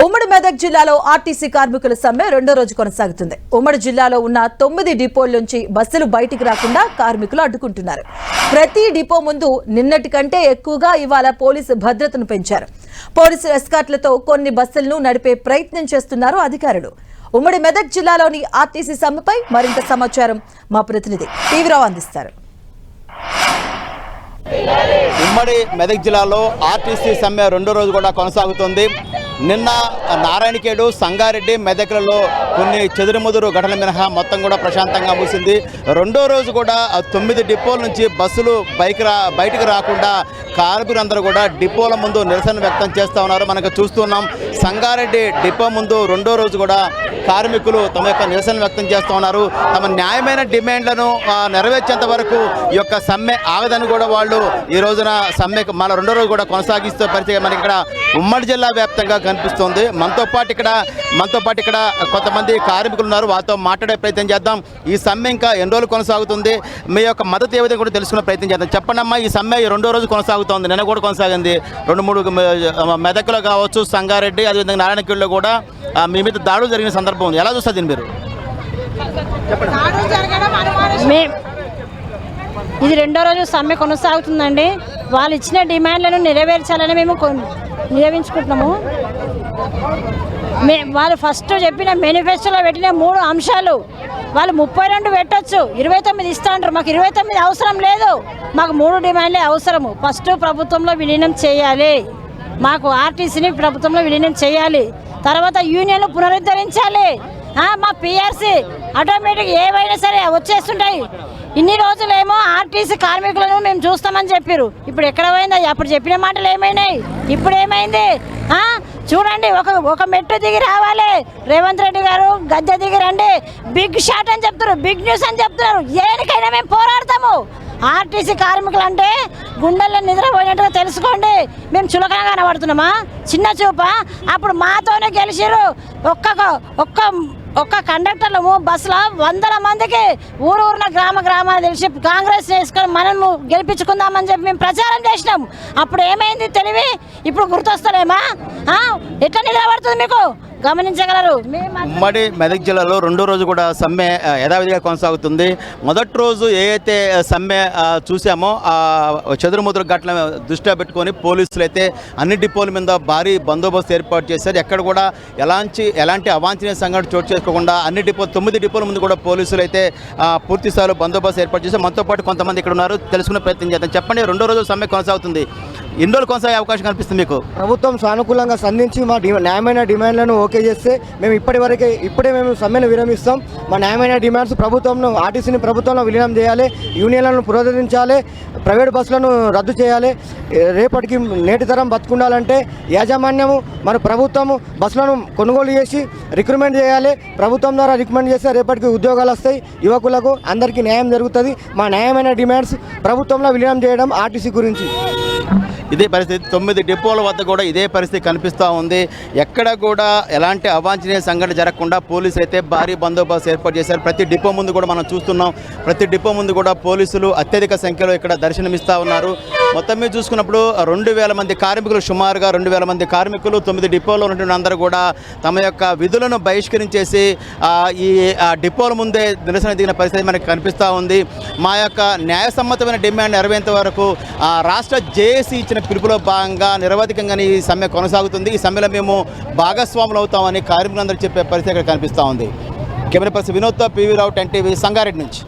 ఉమ్మడి మెదక్ జిల్లాలో ఆర్టీసీ కార్మికుల సమ్మె రెండో రోజు కొనసాగుతుంది. ఉమ్మడి జిల్లాలో ఉన్న 9 డిపోల నుంచి బస్సులు బయటికి రాకుండా కార్మికులు అడ్డుకుంటున్నారు. ప్రతి డిపో ముందు నిన్నటి కంటే ఎక్కువగా ఇవాళ పోలీసు భద్రతను పెంచారు. పోలీసు ఎస్కార్ట్లతో కొన్ని బస్సులను నడిపే ప్రయత్నం చేస్తున్నారు అధికారులు. ఉమ్మడి మెదక్ జిల్లాలోని ఆర్టీసీ సమ్మెపై మరింత సమాచారం మా ప్రతినిధి టీవీరావు అందిస్తారు. ఉమ్మడి మెదక్ జిల్లాలో ఆర్టీసీ సమ్మె రెండో రోజు కూడా కొనసాగుతుంది. నిన్న నారాయణఖేడ్, సంగారెడ్డి, మెదక్లలో కొన్ని చెదురుముదురు ఘటనల మినహా మొత్తం కూడా ప్రశాంతంగా మూసింది. రెండో రోజు కూడా 9 డిపోల నుంచి బస్సులు బయటకు రాకుండా కార్మికులందరూ కూడా డిపోల ముందు నిరసన వ్యక్తం చేస్తూ ఉన్నారు. మనకు చూస్తున్నాం, సంగారెడ్డి డిపో ముందు రెండో రోజు కూడా కార్మికులు తమ యొక్క నిరసన వ్యక్తం చేస్తూ ఉన్నారు. తమ న్యాయమైన డిమాండ్లను నెరవేర్చేంత వరకు ఈ యొక్క సమ్మె ఆగదని కూడా వాళ్ళు ఈ రోజున సమ్మె మళ్ళీ రెండో రోజు కూడా కొనసాగిస్తూ పరిచయం మనకి ఇక్కడ ఉమ్మడి జిల్లా వ్యాప్తంగా కనిపిస్తుంది. మనతో పాటు ఇక్కడ కొంతమంది కార్మికులు ఉన్నారు, వారితో మాట్లాడే ప్రయత్నం చేద్దాం. ఈ సమ్మె ఇంకా ఎన్ని రోజులు కొనసాగుతుంది, మీ యొక్క మద్దతు ఏ విధంగా కూడా తెలుసుకునే ప్రయత్నం చేద్దాం. చెప్పండి అమ్మా, ఈ సమ్మె రెండో రోజు కొనసాగుతుంది, నిన్న కూడా కొనసాగింది. 2-3 మెదక్లో కావచ్చు, సంగారెడ్డి, అదేవిధంగా నారాయణఖేడ్లో కూడా మీ మీద దాడులు జరిగిన సందర్భం ఉంది. ఎలా చూస్తారు దీన్ని మీరు? ఇది రెండో రోజు సమ్మె కొనసాగుతుందండి. వాళ్ళు ఇచ్చిన డిమాండ్లను నెరవేర్చాలని మేము నిర్వహించుకుంటున్నాము. వాళ్ళు ఫస్ట్ చెప్పిన మేనిఫెస్టోలో పెట్టిన 3 అంశాలు వాళ్ళు 32 పెట్టచ్చు, 29 ఇస్తా అంటారు. మాకు 29 అవసరం లేదు, మాకు 3 డిమాండ్లే అవసరము. ఫస్ట్ ప్రభుత్వంలో విలీనం చేయాలి, మాకు ఆర్టీసీని ప్రభుత్వంలో విలీనం చేయాలి. తర్వాత యూనియన్లు పునరుద్ధరించాలి. మా పిఆర్సీ ఆటోమేటిక్ ఏవైనా సరే వచ్చేస్తుంటాయి. ఇన్ని రోజులేమో ఆర్టీసీ కార్మికులను మేము చూస్తామని చెప్పారు, ఇప్పుడు ఎక్కడ పోయింది? అప్పుడు చెప్పిన మాటలు ఏమైనాయి, ఇప్పుడు ఏమైంది? చూడండి, ఒక మెట్టు దిగి రావాలి. రేవంత్ రెడ్డి గారు గద్దె దిగి రండి, బిగ్ షాట్ అని చెప్తారు, బిగ్ న్యూస్ అని చెప్తున్నారు. ఏనికైనా మేము పోరాడతాము. ఆర్టీసీ కార్మికులు అంటే గుండెల్లో నిద్రపోయినట్టుగా తెలుసుకోండి. మేము చులకనగా కనబడుతున్నామా? చిన్న చూప? అప్పుడు మాతోనే గెలిచారు. ఒక్క కండక్టర్లు బస్సులో 100 మందికి ఊరున గ్రామాలు తెలిసి కాంగ్రెస్ చేసుకొని మనము గెలిపించుకుందామని చెప్పి మేము ప్రచారం చేసినాం. అప్పుడు ఏమైంది తెలివి? ఇప్పుడు గుర్తొస్తలేమా? ఎట్లా నిద్రపడుతుంది మీకు? గమనించగలరు. ఉమ్మడి మెదక్ జిల్లాలో రెండో రోజు కూడా సమ్మె యథావిధిగా కొనసాగుతుంది. మొదటి రోజు ఏ సమ్మె చూసామో చెదురుముదురు ఘటన దృష్టిలో పెట్టుకొని పోలీసులు అయితే అన్ని డిపోల మీద భారీ బందోబస్తు ఏర్పాటు చేశారు. ఎక్కడ కూడా ఎలాంటి అవాంఛనీయ సంఘటన చోటు చేసుకోకుండా అన్ని 9 డిపోల ముందు కూడా పోలీసులు అయితే పూర్తి స్థాయిలో బందోబస్తు ఏర్పాటు చేశారు. మనతో పాటు కొంతమంది ఇక్కడ ఉన్నారు, తెలుసుకునే ప్రయత్నం చేద్దాం. చెప్పండి, రెండో రోజు సమ్మె కొనసాగుతుంది, ఎన్ని రోజులు కొనసాగే అవకాశం కనిపిస్తుంది మీకు? ప్రభుత్వం సానుకూలంగా స్పందించి మా న్యాయమైన డిమాండ్లను ఓకే చేస్తే మేము ఇప్పుడే మేము సమ్మెను విరమిస్తాం. మా న్యాయమైన డిమాండ్స్ ఆర్టీసీని ప్రభుత్వంలో విలీనం చేయాలి, యూనియన్లను పునరుద్ధరించాలి, ప్రైవేట్ బస్సులను రద్దు చేయాలి. రేపటికి నేటి తరం బతుకుండాలంటే యాజమాన్యము మరి ప్రభుత్వము బస్సులను కొనుగోలు చేసి రిక్రూట్మెంట్ చేయాలి. ప్రభుత్వం ద్వారా రిక్రూట్మెంట్ చేస్తే రేపటికి ఉద్యోగాలు వస్తాయి, యువకులకు అందరికీ న్యాయం జరుగుతుంది. మా న్యాయమైన డిమాండ్స్ ప్రభుత్వంలో విలీనం చేయడం ఆర్టీసీ గురించి. ఇదే పరిస్థితి 9 డిపోల వద్ద కూడా ఇదే పరిస్థితి కనిపిస్తూ ఉంది. ఎక్కడ కూడా ఎలాంటి అవాంఛనీయ సంఘటన జరగకుండా పోలీసులు అయితే భారీ బందోబస్తు ఏర్పాటు చేశారు. ప్రతి డిపో ముందు కూడా మనం చూస్తున్నాం, ప్రతి డిపో ముందు కూడా పోలీసులు అత్యధిక సంఖ్యలో ఇక్కడ దర్శనమిస్తూ ఉన్నారు. మొత్తం మీద చూసుకున్నప్పుడు 2000 మంది కార్మికులు, సుమారుగా 2000 మంది కార్మికులు 9 డిపోలో ఉన్నటువంటి అందరూ కూడా తమ యొక్క విధులను బహిష్కరించేసి ఈ డిపోల ముందే నిరసన దిగిన పరిస్థితి మనకు కనిపిస్తూ ఉంది. మా యొక్క న్యాయసమ్మతమైన డిమాండ్ నెరవేరేంత వరకు రాష్ట్ర జేఏసీ ఇచ్చిన పిలుపులో భాగంగా నిరవధికంగా ఈ సమ్మె కొనసాగుతుంది. ఈ సమ్మెలో మేము భాగస్వాములు అవుతామని కార్మికులందరూ చెప్పే పరిస్థితి ఇక్కడ కనిపిస్తూ ఉంది. కెమెరా పర్సన్ వినోద్తో, PV రావు, 10 TV, సంగారెడ్డి నుంచి.